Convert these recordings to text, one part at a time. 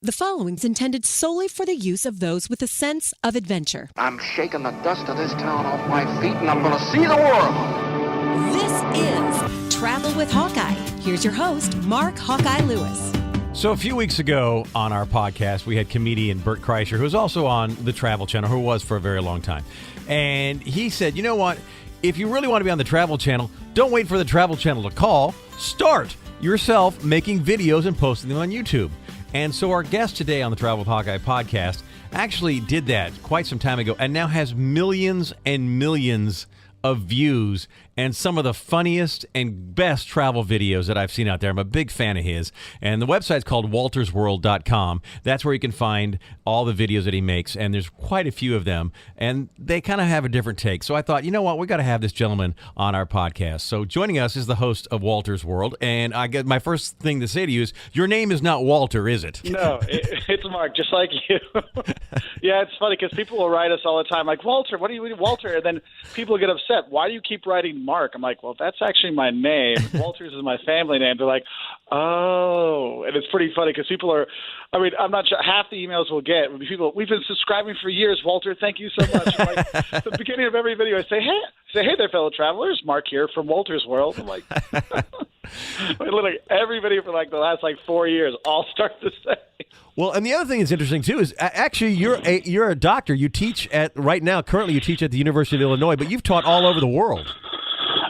The following's intended solely for the use of those with a sense of adventure. I'm shaking the dust of this town off my feet, and I'm going to see the world. This is Travel with Hawkeye. Here's your host, Mark Hawkeye Lewis. So a few weeks ago on our podcast, we had comedian Bert Kreischer, who's also on the Travel Channel, who was for a very long time. And he said, you know what? If you really want to be on the Travel Channel, don't wait for the Travel Channel to call. Start yourself making videos and posting them on YouTube. And so our guest today on the Travel with Hawkeye podcast actually did that quite some time ago and now has millions and millions of views and some of the funniest and best travel videos that I've seen out there. I'm a big fan of his. And the website's called woltersworld.com. That's where you can find all the videos that he makes. And there's quite a few of them. And they kind of have a different take. So I thought, you know what? We got to have this gentleman on our podcast. So joining us is the host of Wolters World. And I guess my first thing to say to you is, your name is not Walter, is it? No, it's Mark, just like you. Yeah, it's funny because people will write us all the time, like, Walter, what do you mean, Walter? And then people get upset. Why do you keep writing Mark? I'm like, well, that's actually my name. Walters is my family name. They're like, oh. And it's pretty funny because people are, I mean, I'm not sure, half the emails we'll get will be people, we've been subscribing for years, Walter, thank you so much. Like, at the beginning of every video, I say, hey there, fellow travelers, Mark here from Wolters World. I'm like, literally every video for like the last 4 years all start the same. Well, and the other thing that's interesting too is actually you're a doctor. You teach currently you teach at the University of Illinois, but you've taught all over the world.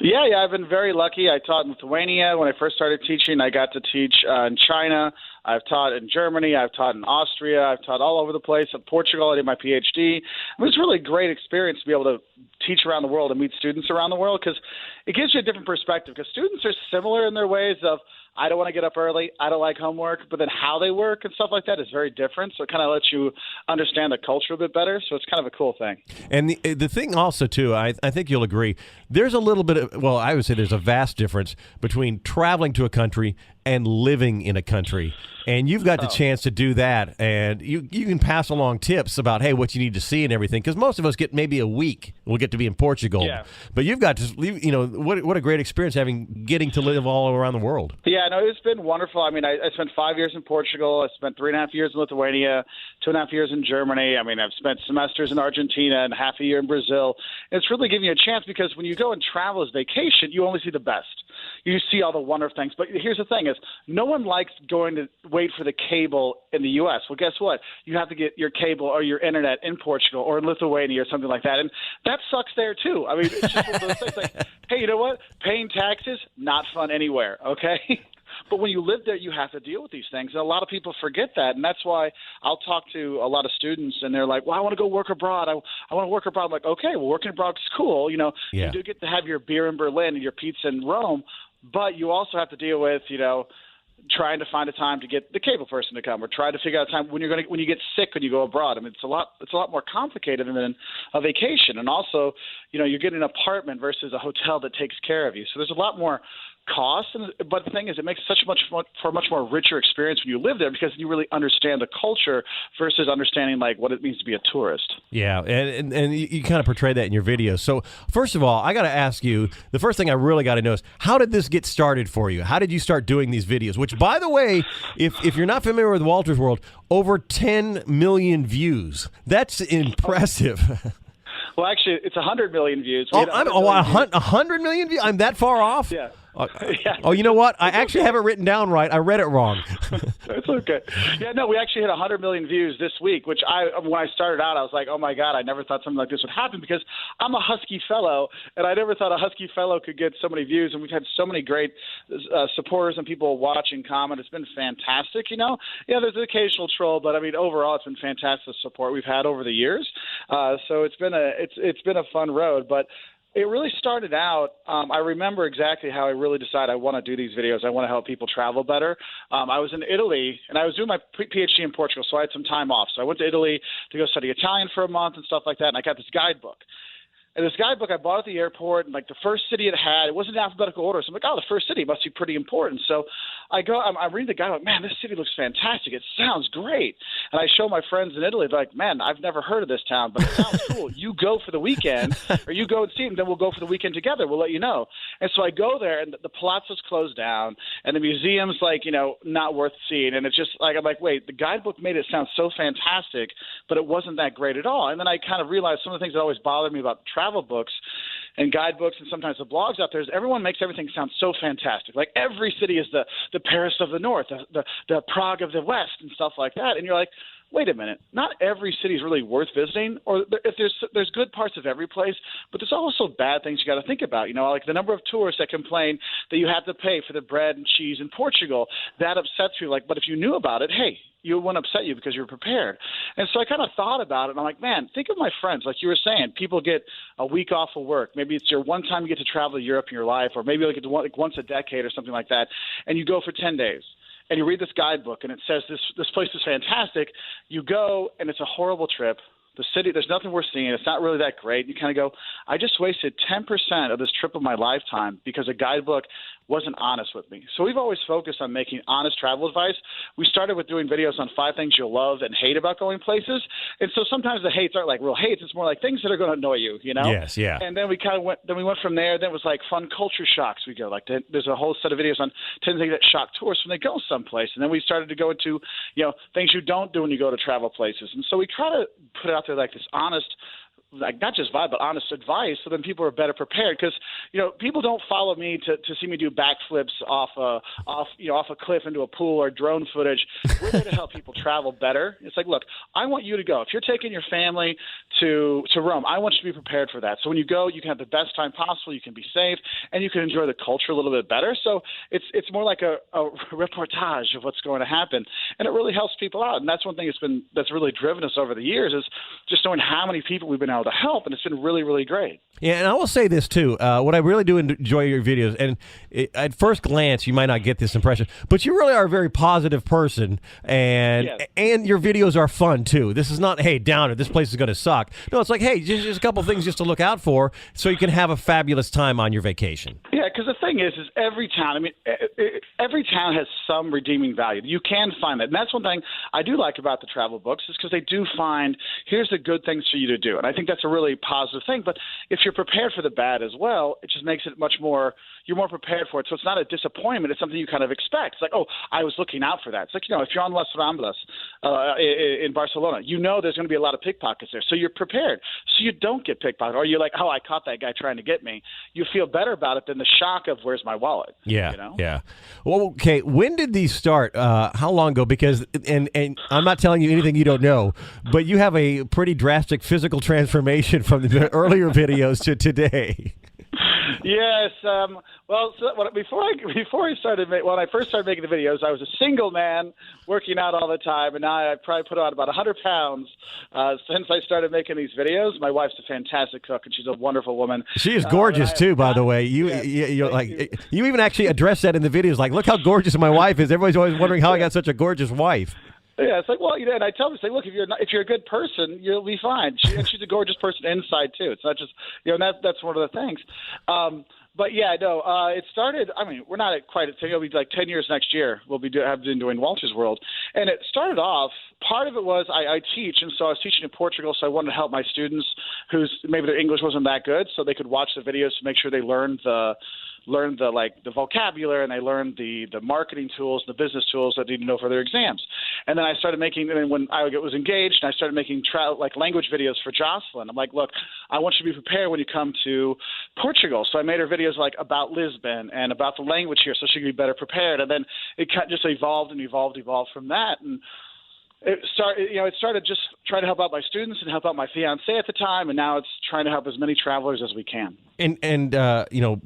Yeah, I've been very lucky. I taught in Lithuania when I first started teaching. I got to teach in China. I've taught in Germany. I've taught in Austria. I've taught all over the place. In Portugal, I did my PhD. It was really a great experience to be able to teach around the world and meet students around the world because it gives you a different perspective because students are similar in their ways of, I don't want to get up early, I don't like homework, but then how they work and stuff like that is very different. So it kind of lets you understand the culture a bit better. So it's kind of a cool thing. And the thing also, too, I think you'll agree, there's a little bit of, well, I would say there's a vast difference between traveling to a country and living in a country. And you've got the chance to do that, and you can pass along tips about, hey, what you need to see and everything, because most of us get maybe a week. We'll get to be in Portugal. Yeah. But you've got to, what a great experience getting to live all around the world. Yeah, no, it's been wonderful. I mean, I spent 5 years in Portugal. I spent 3.5 years in Lithuania, 2.5 years in Germany. I mean, I've spent semesters in Argentina and half a year in Brazil. It's really giving you a chance because when you go and travel as vacation, you only see the best. You see all the wonderful things. But here's the thing is, no one likes going to wait for the cable in the U.S. Well, guess what? You have to get your cable or your internet in Portugal or in Lithuania or something like that. And that sucks there, too. I mean, it's just one of those things like, hey, you know what? Paying taxes, not fun anywhere, okay? But when you live there, you have to deal with these things. And a lot of people forget that. And that's why I'll talk to a lot of students, and they're like, well, I want to go work abroad. I want to work abroad. I'm like, okay, well, working abroad is cool. You know, You do get to have your beer in Berlin and your pizza in Rome, but you also have to deal with, trying to find a time to get the cable person to come, or try to figure out a time when you get sick when you go abroad. I mean, it's a lot more complicated than a vacation. And also, you're getting an apartment versus a hotel that takes care of you. So there's a lot more cost, but the thing is, it makes for a much more richer experience when you live there because you really understand the culture versus understanding what it means to be a tourist. Yeah, and you kind of portray that in your videos. So first of all, I got to ask you, the first thing I really got to know is, how did this get started for you? How did you start doing these videos? Which, by the way, if you're not familiar with Wolters World, over 10 million views. That's impressive. Well, actually, it's 100 million views. 100 million views? I'm that far off? Yeah. Yeah. Oh, you know what? I actually have it written down right. I read it wrong. It's okay. Yeah, no, we actually hit 100 million views this week, which when I started out, I was like, oh, my God, I never thought something like this would happen because I'm a Husky fellow, and I never thought a Husky fellow could get so many views, and we've had so many great supporters and people watch and comment. It's been fantastic, Yeah, there's an occasional troll, but, I mean, overall, it's been fantastic support we've had over the years. So it's been a fun road, but it really started out, I remember exactly how I really decided I want to do these videos. I want to help people travel better. I was in Italy, and I was doing my PhD in Portugal, so I had some time off. So I went to Italy to go study Italian for a month and stuff like that, and I got this guidebook. And this guidebook I bought at the airport, and the first city it had, it wasn't in alphabetical order. So I'm like, oh, the first city must be pretty important. So I'm reading the guidebook, man, this city looks fantastic. It sounds great. And I show my friends in Italy, they're like, man, I've never heard of this town, but it sounds cool. You go for the weekend, or you go and see it, and then we'll go for the weekend together. We'll let you know. And so I go there, and the palazzo's closed down, and the museum's like, not worth seeing. And it's just like, I'm like, wait, the guidebook made it sound so fantastic, but it wasn't that great at all. And then I kind of realized some of the things that always bothered me about travel books and guidebooks and sometimes the blogs out there is everyone makes everything sound so fantastic. Like every city is the Paris of the North, the Prague of the West and stuff like that. And you're like, wait a minute, not every city is really worth visiting, or if there's good parts of every place, but there's also bad things you got to think about. Like the number of tourists that complain that you have to pay for the bread and cheese in Portugal, that upsets you. Like, but if you knew about it, hey, it wouldn't upset you because you're prepared. And so I kind of thought about it, and I'm like, man, think of my friends. Like you were saying, people get a week off of work. Maybe it's your one time you get to travel to Europe in your life, or maybe like once a decade or something like that, and you go for 10 days. And you read this guidebook, and it says this place is fantastic. You go, and it's a horrible trip. The city, there's nothing worth seeing. It's not really that great. You kind of go, I just wasted 10% of this trip of my lifetime because a guidebook wasn't honest with me. So we've always focused on making honest travel advice. We started with doing videos on 5 things you'll love and hate about going places. And so sometimes the hates aren't like real hates. It's more like things that are going to annoy you, Yes, yeah. And then we kind of went from there. Then it was like fun culture shocks. We go like, there's a whole set of videos on 10 things that shock tourists when they go someplace. And then we started to go into, things you don't do when you go to travel places. And so we try to put it out there like this honest, like not just vibe, but honest advice, so then people are better prepared. Because people don't follow me to see me do backflips off a cliff into a pool or drone footage. We're there to help people travel better. It's like, look, I want you to go. If you're taking your family to Rome, I want you to be prepared for that. So when you go, you can have the best time possible. You can be safe, and you can enjoy the culture a little bit better. So it's more like a reportage of what's going to happen, and it really helps people out. And that's one thing that's really driven us over the years is just knowing how many people we've been able to help, and it's been really, really great. Yeah, and I will say this too. What I really do enjoy your videos, and at first glance, you might not get this impression, but you really are a very positive person, and Yes. and your videos are fun too. This is not, hey, downer, this place is going to suck. No, it's like, hey, just a couple things just to look out for, so you can have a fabulous time on your vacation. Yeah, because the thing is every town, every town has some redeeming value. You can find that. And that's one thing I do like about the travel books is because they do find, here's the good things for you to do. And I think that's a really positive thing. But if you're prepared for the bad as well, it just makes it much more, you're more prepared for it. So it's not a disappointment. It's something you kind of expect. It's like, oh, I was looking out for that. It's like, if you're on Las Ramblas in Barcelona, there's going to be a lot of pickpockets there. So you're prepared. So you don't get pickpocketed. Or you're like, oh, I caught that guy trying to get me. You feel better about it than the shock of where's my wallet. Yeah, yeah. Well, okay, when did these start? How long ago? Because, and I'm not telling you anything you don't know, but you have a pretty drastic physical transformation from the earlier videos to today. Yes. Well, so when I first started making the videos, I was a single man working out all the time, and now I probably put on about 100 pounds since I started making these videos. My wife's a fantastic cook, and she's a wonderful woman. She is gorgeous too, by the way. You even actually address that in the videos. Like, look how gorgeous my wife is. Everybody's always wondering how I got such a gorgeous wife. Yeah, it's like, well, and I tell them, look, if you're a good person, you'll be fine. She's a gorgeous person inside too. It's not just, and that's one of the things. But yeah, no, it started. We're not quite at. It'll be like 10 years next year. We'll have been doing Wolters World, and it started off. Part of it was I teach, and so I was teaching in Portugal, so I wanted to help my students whose maybe their English wasn't that good, so they could watch the videos to make sure they learned the vocabulary, and they learned the marketing tools, the business tools that they need to know for their exams. And then I started making, and when I was engaged, I started making language videos for Jocelyn. I'm like, look, I want you to be prepared when you come to Portugal. So I made her videos about Lisbon and about the language here, so she could be better prepared. And then it just evolved from that. And it started just trying to help out my students and help out my fiance at the time, and now it's trying to help as many travelers as we can. And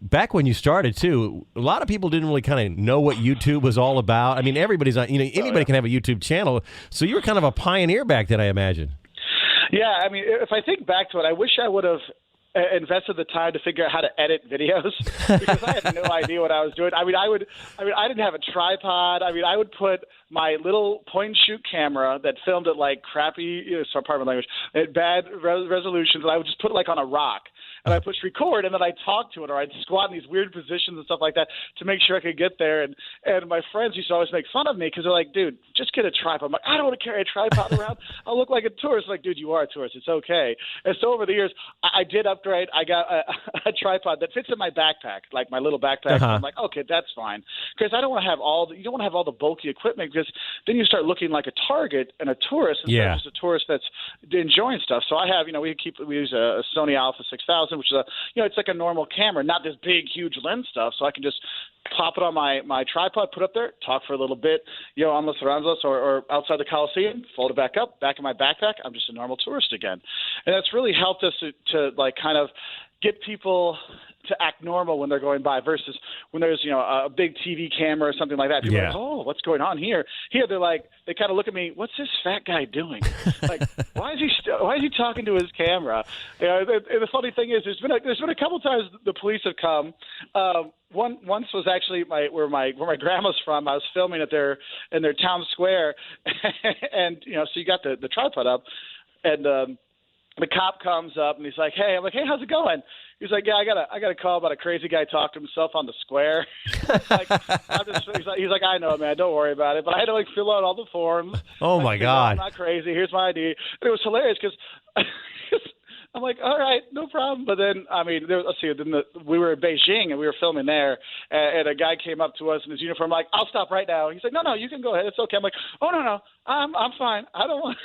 back when you started too, a lot of people didn't really kind of know what YouTube was all about. Everybody's on, anybody can have a YouTube channel, so you were kind of a pioneer back then, I imagine. Yeah, if I think back to it, I wish I would have invested the time to figure out how to edit videos because I had no idea what I was doing. I didn't have a tripod. I would put my little point and shoot camera that filmed at like crappy, pardon my language, at bad resolutions, and I would just put it like on a rock. and I push record, and then I talk to it, or I'd squat in these weird positions and stuff like that to make sure I could get there. And my friends used to always make fun of me because they're like, dude, just get a tripod. I'm like, I don't want to carry a tripod around. I'll look like a tourist. I'm like, dude, you are a tourist. It's okay. And so over the years, I did upgrade. I got a tripod that fits in my backpack, like my little backpack. I'm like, okay, that's fine. Because I don't want to have you don't want to have all the bulky equipment, because then you start looking like a target and a tourist instead of just a tourist that's enjoying stuff. So I have, we use a Sony Alpha 6000, which is it's like a normal camera, not this big, huge lens stuff. So I can just pop it on my tripod, put it up there, talk for a little bit, on Los Aranzos or outside the Coliseum, fold it back up, back in my backpack. I'm just a normal tourist again. And that's really helped us to like kind of get people to act normal when they're going by, versus when there's a big TV camera or something like that. People are like, oh, what's going on here? Here they're like, they kind of look at me, what's this fat guy doing? Like, why is he talking to his camera? And the funny thing is, there's been a couple times the police have come. Once was actually where my grandma's from. I was filming in their town square, and so you got the tripod up, and the cop comes up and he's like, hey. I'm like, hey, how's it going? He's like, yeah, I got a call about a crazy guy talking to himself on the square. He's like, I know, man, don't worry about it. But I had to fill out all the forms. Oh my God! I'm not crazy. Here's my ID. And it was hilarious because I'm like, all right, no problem. But then, we were in Beijing and we were filming there, and a guy came up to us in his uniform, like, I'll stop right now. He's like, no, you can go ahead. It's okay. I'm like, oh, no, I'm fine. I don't want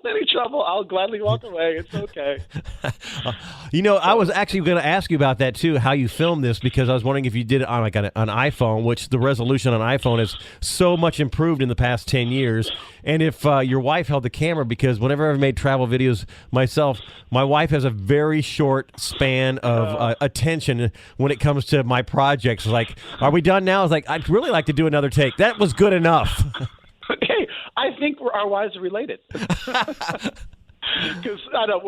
any trouble. I'll gladly walk away. It's okay. I was actually going to ask you about that too, how you filmed this, because I was wondering if you did it on an iPhone, which the resolution on iPhone is so much improved in the past 10 years. And if your wife held the camera, because whenever I've made travel videos myself, my wife has a very short span of attention when it comes to my projects. Like, are we done now? I was like, I'd really like to do another take. That was good enough. Hey, I think our wives are related. Because I know,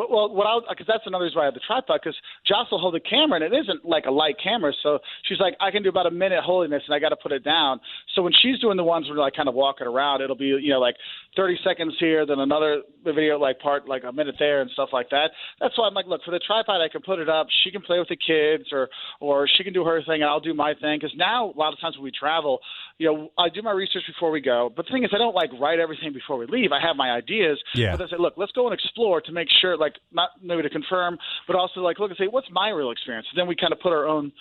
because that's another reason why I have the tripod. Because Joss will hold the camera, and it isn't like a light camera. So she's like, I can do about a minute holding this, and I got to put it down. So when she's doing the ones where like kind of walking around, it'll be like 30 seconds here, then another video part like a minute there, and stuff like that. That's why I'm like, look, for the tripod, I can put it up. She can play with the kids, or she can do her thing, and I'll do my thing. Because now a lot of times when we travel, I do my research before we go. But the thing is, I don't write everything before we leave. I have my ideas. Yeah. But I say, look, let's go and explore to make sure, not maybe to confirm, but also look and say, what's my real experience? Then we kind of put our own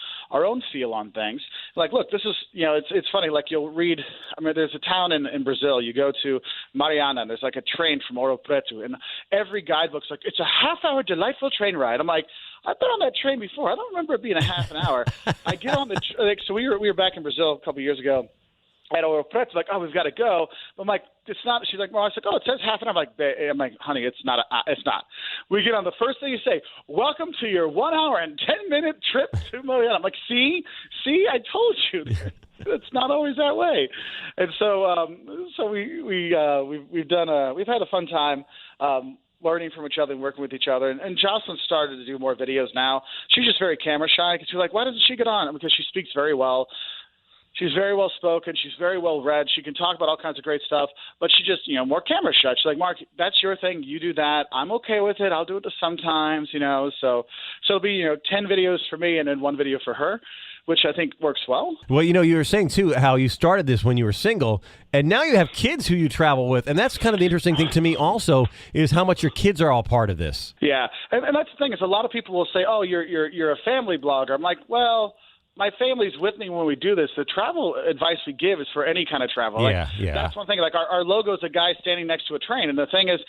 feel on things. Like, look, this is, it's funny. Like, you'll read, there's a town in Brazil. You go to Mariana, and there's like a train from Ouro Preto, and every guidebook's like, it's a half-hour delightful train ride. I'm like, I've been on that train before. I don't remember it being a half an hour. I get on so we were back in Brazil a couple of years ago. At Ouro Preto, like, oh, we've got to go. I'm like, it's not. She's like, well, I was like, oh, it says half an hour. I'm like, honey, it's not. It's not. We get on the first thing you say, welcome to your 1 hour and 10-minute trip to Mariana. I'm like, see, I told you. It's not always that way. And so we've had a fun time. Learning from each other and working with each other. And Jocelyn started to do more videos now. She's just very camera shy, because she's like, why doesn't she get on? Because she speaks very well. She's very well spoken. She's very well read. She can talk about all kinds of great stuff, but she just, more camera shy. She's like, Mark, that's your thing. You do that. I'm okay with it. I'll do it sometimes, So it'll be, 10 videos for me and then one video for her, which I think works well. Well, you were saying, too, how you started this when you were single, and now you have kids who you travel with, and that's kind of the interesting thing to me also, is how much your kids are all part of this. Yeah, and that's the thing, is a lot of people will say, oh, you're a family blogger. I'm like, well, my family's with me when we do this. The travel advice we give is for any kind of travel. Yeah. That's one thing. Like, our logo is a guy standing next to a train, and the thing is,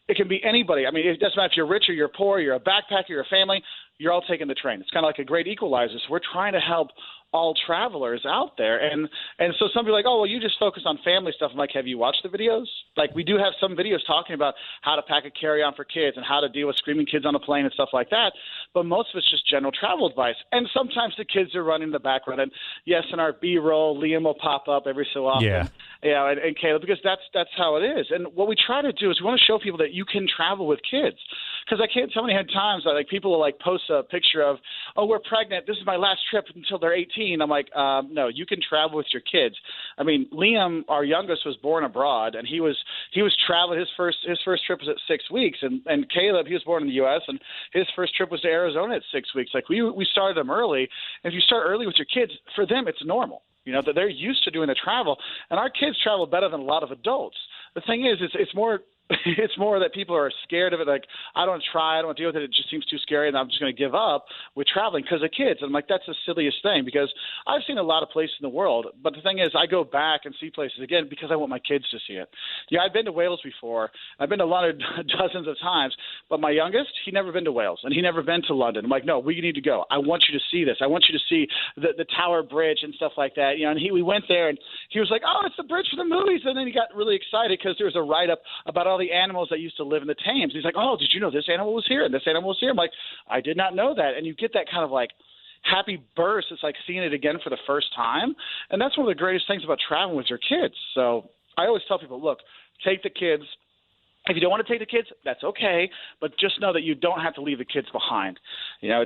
it can be anybody. It doesn't matter if you're rich or you're poor, you're a backpacker, you're a family, you're all taking the train. It's kind of like a great equalizer. So we're trying to help all travelers out there. And so some people are like, oh, well, you just focus on family stuff. I'm like, have you watched the videos? Like, we do have some videos talking about how to pack a carry-on for kids and how to deal with screaming kids on a plane and stuff like that. But most of it's just general travel advice. And sometimes the kids are running the background. And yes, in our B-roll, Liam will pop up every so often. Yeah. And Caleb, because that's how it is. And what we try to do is we want to show people that you can travel with kids. because I can't tell how many times that, like, people will like post a picture of, oh, we're pregnant, this is my last trip until they're 18. I'm like, no, you can travel with your kids. I mean, Liam, our youngest, was born abroad, and he was traveling. His first trip was at 6 weeks, and Caleb, he was born in the U.S., and his first trip was to Arizona at 6 weeks. Like, we started them early. And if you start early with your kids, for them it's normal. You know, that they're used to doing the travel, and our kids travel better than a lot of adults. The thing is, it's more it's more that people are scared of it. Like, I don't want to deal with it. It just seems too scary, and I'm just going to give up with traveling because of kids. And I'm like, that's the silliest thing, because I've seen a lot of places in the world. But the thing is, I go back and see places again because I want my kids to see it. Yeah, I've been to Wales before. I've been to London dozens of times. But my youngest, he never been to Wales, and he never been to London. I'm like, no, we need to go. I want you to see this. I want you to see the Tower Bridge and stuff like that. You know, and we went there, and he was like, oh, it's the bridge for the movies. And then he got really excited because there was a write-up about all the animals that used to live in the Thames. He's like, oh, did you know this animal was here and this animal was here? I'm like, I did not know that. And you get that kind of like happy burst. It's like seeing it again for the first time. And that's one of the greatest things about traveling with your kids. So I always tell people, look, take the kids. If you don't want to take the kids, that's okay, but just know that you don't have to leave the kids behind. You know,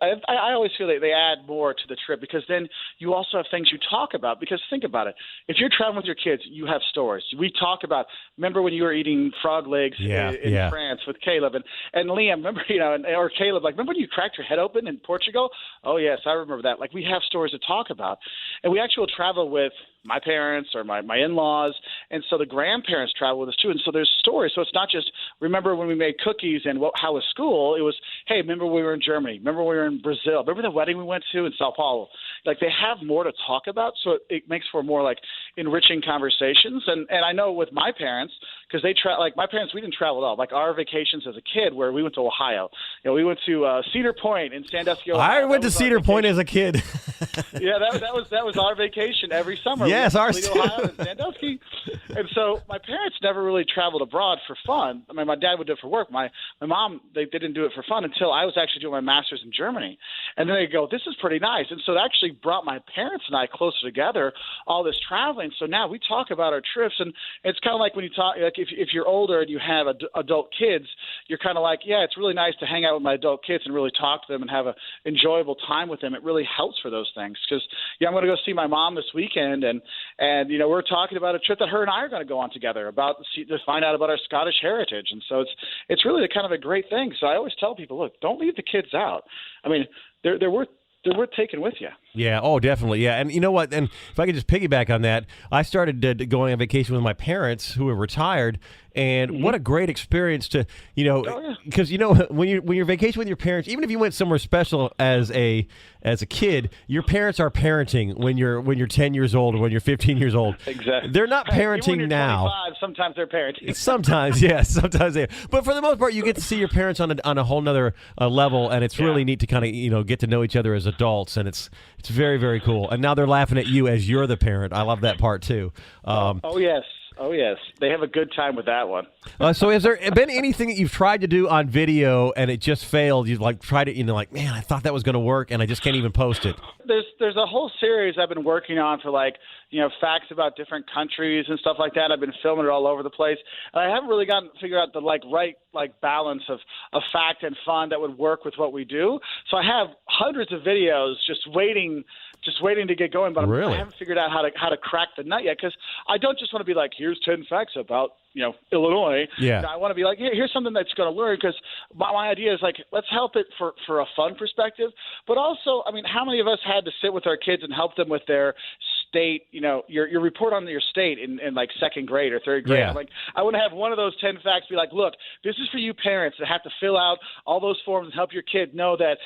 I always feel that they add more to the trip, because then you also have things you talk about. Because think about it. If you're traveling with your kids, you have stories. We talk about, remember when you were eating frog legs in France with Caleb and Liam, remember, you know, or Caleb, like, remember when you cracked your head open in Portugal? Oh, yes, I remember that. Like, we have stories to talk about. And we actually will travel with my parents or my in-laws, and so the grandparents travel with us too, and so there's stories. So it's not just, remember when we made cookies and how was school? It was, hey, remember when we were in Germany? Remember when we were in Brazil? Remember the wedding we went to in Sao Paulo? Like, they have more to talk about, so it makes for more, like, enriching conversations. And I know with my parents, because like my parents, we didn't travel at all. Like, our vacations as a kid, where we went to Ohio. You know, we went to Cedar Point in Sandusky, Ohio. I went to Cedar Point as a kid. Yeah, that was our vacation every summer. Yes, ours too. Ohio and Sandusky. And so my parents never really traveled abroad for fun. I mean, my dad would do it for work. My mom, they didn't do it for fun until I was actually doing my master's in Germany. And then they go, this is pretty nice. And so it actually brought my parents and I closer together, all this traveling. So now we talk about our trips, and it's kind of like when you talk, like if you're older and you have adult kids, you're kind of like, yeah, it's really nice to hang out with my adult kids and really talk to them and have an enjoyable time with them. It really helps for those things, because I'm going to go see my mom this weekend, and you know, we're talking about a trip that her and I are going to go on together to find out about our Scottish heritage. And so it's really kind of a great thing. So I always tell people, look, don't leave the kids out. I mean, they're worth taking with you. Yeah. Oh, definitely. Yeah. And you know what? And if I could just piggyback on that, I started going on vacation with my parents who are retired, and what a great experience to, you know, because you know, when you're vacation with your parents, even if you went somewhere special as a kid, your parents are parenting when you're 10 years old or when you're 15 years old. Exactly. They're not parenting even when you're now. 25, sometimes they're parenting. Sometimes, yes. Sometimes they. But for the most part, you get to see your parents on a whole nother level, and it's really neat to kind of, you know, get to know each other as adults, and it's very, very cool. And now they're laughing at you as you're the parent. I love that part too. Oh yes. Oh, yes. They have a good time with that one. So has there been anything that you've tried to do on video and it just failed? You've like tried it, you know, like, man, I thought that was going to work and I just can't even post it. There's a whole series I've been working on for, like, you know, facts about different countries and stuff like that. I've been filming it all over the place. And I haven't really figured out the right balance of fact and fun that would work with what we do. So I have hundreds of videos just waiting to get going, but I haven't figured out how to crack the nut yet, because I don't just want to be like, here's 10 facts about, you know, Illinois. Yeah. I want to be like, here's something that's going to learn, because my idea is, like, let's help it for a fun perspective. But also, I mean, how many of us had to sit with our kids and help them with their state, you know, your report on your state in like second grade or third grade. Yeah. I'm like, I want to have one of those 10 facts be like, look, this is for you parents that have to fill out all those forms and help your kid know that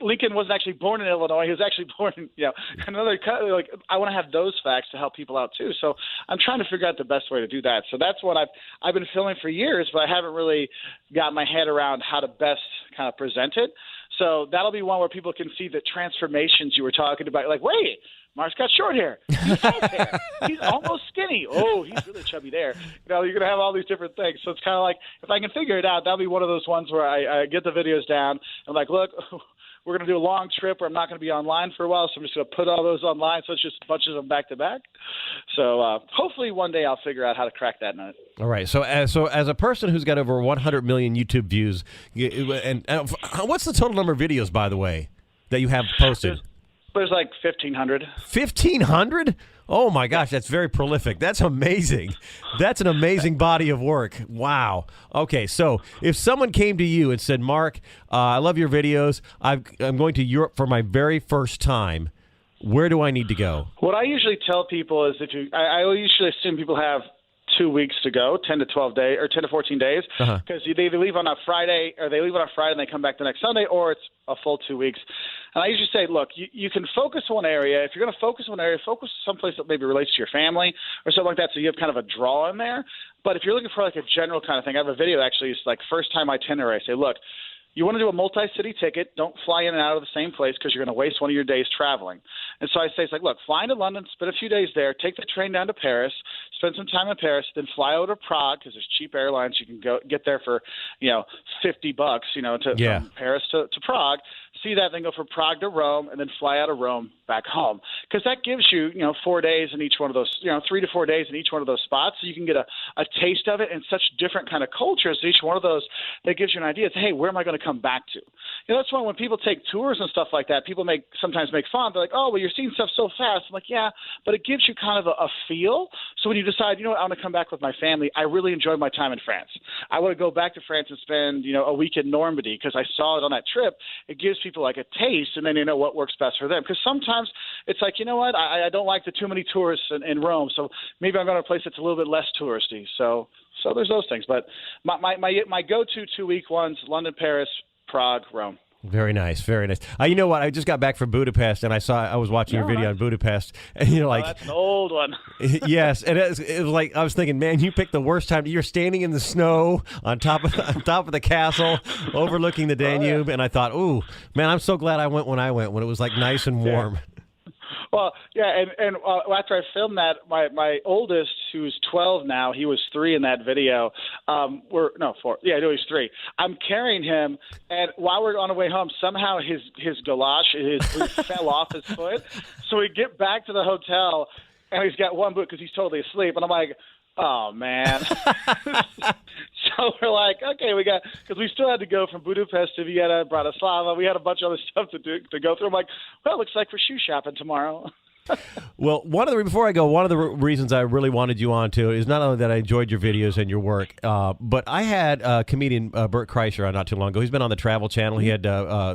Lincoln wasn't actually born in Illinois. He was actually born in, you know, another country. Like, I want to have those facts to help people out too. So I'm trying to figure out the best way to do that. So that's what I've been filming for years, but I haven't really got my head around how to best kind of present it. So that'll be one where people can see the transformations you were talking about. Like, wait, Mark's got short hair. He's has hair. He's almost skinny. Oh, he's really chubby there. You know, you're going to have all these different things. So it's kind of like, if I can figure it out, that'll be one of those ones where I get the videos down. I'm like, look, we're going to do a long trip where I'm not going to be online for a while, so I'm just going to put all those online. So it's just a bunch of them back to back. So hopefully one day I'll figure out how to crack that nut. All right. So as a person who's got over 100 million YouTube views, and what's the total number of videos, by the way, that you have posted? There's like 1,500. 1,500? Oh my gosh, that's very prolific. That's amazing. That's an amazing body of work. Wow. Okay, so if someone came to you and said, Mark, I love your videos. I'm going to Europe for my very first time. Where do I need to go? What I usually tell people is I usually assume people have 2 weeks to go, 10 to 12 days or 10 to 14 days, because they either leave on a Friday or they leave on a Friday and they come back the next Sunday, or it's a full 2 weeks. And I usually say, look, you can focus on one area. If you're going to focus on one area, focus someplace that maybe relates to your family or something like that, so you have kind of a draw in there. But if you're looking for like a general kind of thing, I have a video that actually is like first time itinerary. I say, look, you want to do a multi-city ticket. Don't fly in and out of the same place because you're going to waste one of your days traveling. And so I say, it's like, look, fly into London, spend a few days there, take the train down to Paris, spend some time in Paris, then fly over to Prague because there's cheap airlines. You can get there for, $50, from Paris to Prague. See that, then go from Prague to Rome, and then fly out of Rome back home. Because that gives you, 4 days in each one of those, 3 to 4 days in each one of those spots. So you can get a taste of it and such different kind of cultures. Each one of those, that gives you an idea. It's, hey, where am I going to come back to? That's why when people take tours and stuff like that, people sometimes make fun. They're like, oh, well, you're seeing stuff so fast. I'm like, yeah, but it gives you kind of a feel. So when you decide, I want to come back with my family, I really enjoyed my time in France. I want to go back to France and spend, a week in Normandy because I saw it on that trip. It gives people like a taste, and then you know what works best for them. Because sometimes it's like, I don't like the too many tourists in Rome, so maybe I'm going to a place that's a little bit less touristy. So there's those things. But my go-to 2 week ones: London, Paris, Prague, Rome. Very nice, very nice. You know what? I just got back from Budapest, and I was watching your video on Budapest, and that's an old one. Yes, and it was like I was thinking, man, you picked the worst time. You're standing in the snow on top of the castle, overlooking the Danube, and I thought, ooh, man, I'm so glad I went when it was like nice and warm. Yeah. Well, yeah, and after I filmed that, my oldest, who's 12 now, he was 3 in that video. 4. Yeah, no, he's 3. I'm carrying him, and while we're on the way home, somehow his galoshe, his boot fell off his foot. So we get back to the hotel, and he's got one boot because he's totally asleep. And I'm like, oh, man. So we're like, okay, because we still had to go from Budapest to Vienna, Bratislava. We had a bunch of other stuff to go through. I'm like, well, it looks like we're shoe shopping tomorrow. Well, one of the reasons I really wanted you on too is not only that I enjoyed your videos and your work, but I had comedian Bert Kreischer on not too long ago. He's been on the Travel Channel. He had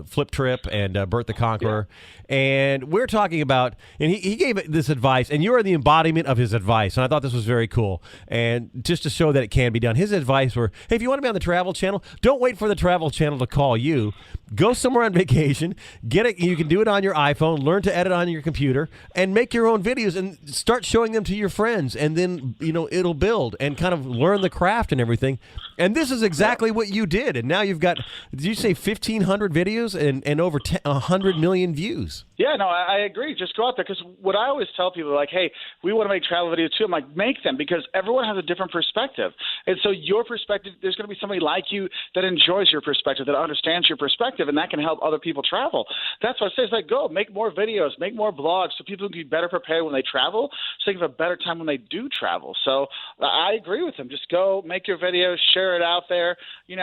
Flip Trip and Bert the Conqueror. Yeah. And we're talking about, and he gave this advice, and you are the embodiment of his advice. And I thought this was very cool. And just to show that it can be done, his advice were, hey, if you want to be on the Travel Channel, don't wait for the Travel Channel to call you. Go somewhere on vacation, get it. You can do it on your iPhone, learn to edit on your computer, and make your own videos and start showing them to your friends. And then, it'll build and kind of learn the craft and everything. And this is exactly what you did. And now you've got, did you say 1,500 videos and over 100 million views? Yeah, no, I agree. Just go out there, because what I always tell people, like, hey, we want to make travel videos too. I'm like, make them, because everyone has a different perspective. And so your perspective, there's going to be somebody like you that enjoys your perspective, that understands your perspective, and that can help other people travel. That's what I say. It's like, go, make more videos, make more blogs, so people can be better prepared when they travel, so they can have a better time when they do travel. So I agree with them. Just go, make your videos, share it out there, and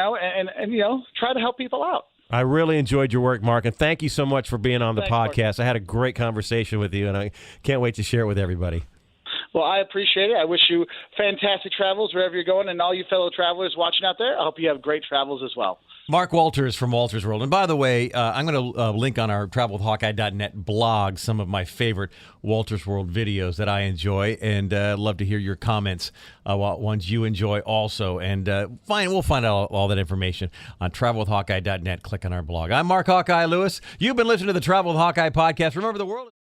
try to help people out. I really enjoyed your work, Mark, and thank you so much for being on the podcast. Mark. I had a great conversation with you, and I can't wait to share it with everybody. Well, I appreciate it. I wish you fantastic travels wherever you're going, and all you fellow travelers watching out there, I hope you have great travels as well. Mark Wolters from Wolters World. And by the way, I'm going to link on our travelwithhawkeye.net blog some of my favorite Wolters World videos that I enjoy, and love to hear your comments, ones you enjoy also. And we'll find out all that information on travelwithhawkeye.net. Click on our blog. I'm Mark Hawkeye Lewis. You've been listening to the Travel with Hawkeye podcast. Remember, the world